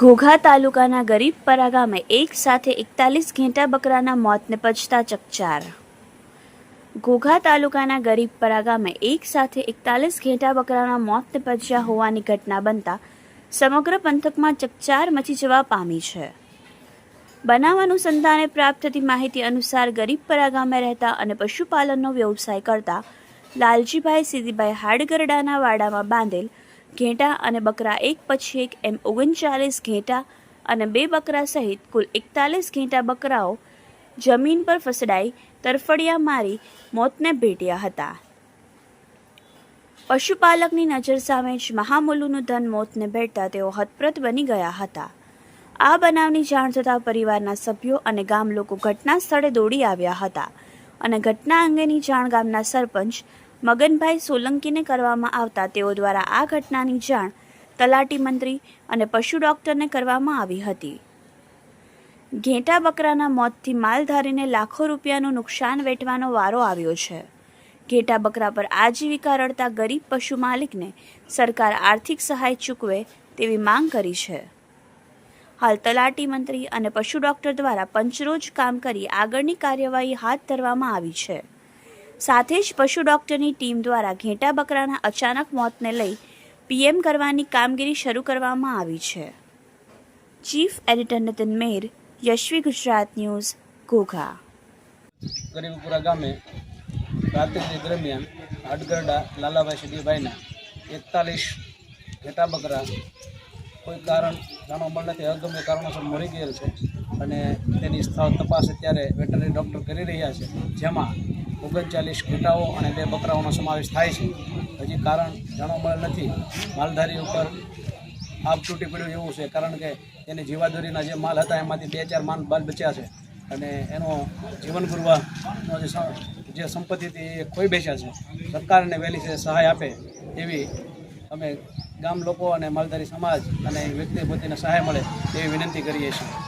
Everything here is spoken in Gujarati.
ઘોઘા તાલુકાના ગરીબપરા ગામે એક સાથે 41 ઘેટા બકરાના મોતને પજતા ચકચાર। ઘોઘા તાલુકાના ગરીબપરા ગામે એક સાથે 41 ઘેટા બકરાના મોતને પજ્યા હોવાની ઘટના બનતા સમગ્ર પંથકમાં ચકચાર મચી જવા પામી છે। બનાવ અનુસંધાને પ્રાપ્ત થતી માહિતી અનુસાર ગરીબપરા ગામે રહેતા અને પશુપાલનનો વ્યવસાય કરતા લાલજીભાઈ સીદીભાઈ હાડગરડાના વાડામાં બાંધેલ ઘેટા અને બકરા એક પછી એક એમ 39 ઘેટા અને 2 બકરા સહિત કુલ 41 ઘેટા બકરાઓ જમીન પર ફસડાઈ તરફડિયા મારી મોતને ભેટ્યા હતા। પશુપાલકની નજર સામે જ મહામૂલુનું ધન મોતને ભેટતા તેઓ હતપ્રત બની ગયા હતા। આ બનાવની જાણ થતાં પરિવારના સભ્યો અને ગામ લોકો ઘટના સ્થળે દોડી આવ્યા હતા અને ઘટના અંગેની જાણ ગામના સરપંચ મગનભાઈ સોલંકીને કરવામાં આવતા તેઓ દ્વારા આ ઘટનાની જાણ તલાટી મંત્રી અને પશુ ડોક્ટરને કરવામાં આવી હતી। ઘેટા બકરાના મોતથી માલધારીને લાખો રૂપિયાનું નુકસાન વેઠવાનો વારો આવ્યો છે। ઘેટા બકરા પર આજીવિકા રળતા ગરીબ પશુ માલિકને સરકાર આર્થિક સહાય ચૂકવે તેવી માંગ કરી છે। હાલ તલાટી મંત્રી અને પશુ ડોક્ટર દ્વારા પંચરોજ કામ કરી આગળની કાર્યવાહી હાથ ધરવામાં આવી છે। સાથે જ પશુ ડોક્ટરની ટીમ દ્વારા ઘેટા બકરાના અચાનક મોતને લઈ પીએમ કરવાની કામગીરી શરૂ કરવામાં આવી છે। ચીફ એડિટર નીતિન મેર, યશવી ગુજરાત ન્યૂઝ, ઘોઘા। ગરીબપુરા ગામે રાત્રિ દરમિયાન હાડગરડા લાલાભાઈ સીડીભાઈના 41 ઘેટા બકરા કોઈ કારણ જાણવા મળે નથી, અગમ્ય કારણોસર મરી ગયેલ છે અને તેની સ્થળ તપાસ અત્યારે વેટરનરી ડૉક્ટર કરી રહ્યા છે, જેમાં 39 ઘેટાઓ અને 2 બકરાઓનો સમાવેશ થાય છે। હજી કારણ જાણવા મળેલ નથી। માલધારી ઉપર આબ તૂટી પડ્યું એવું છે, કારણ કે તેની જીવાદોરીના જે માલ હતા એમાંથી 2-4 માલ બાલ બચ્યા છે અને એનો જીવન ગુરવાનો જે સંપત્તિ હતી એ ખોઈ બેસ્યા છે। સરકારને વહેલી છે સહાય આપે એવી અમે ગામ લોકો અને માલધારી સમાજ અને વ્યક્તિ પોતાને સહાય મળે એવી વિનંતી કરીએ છીએ।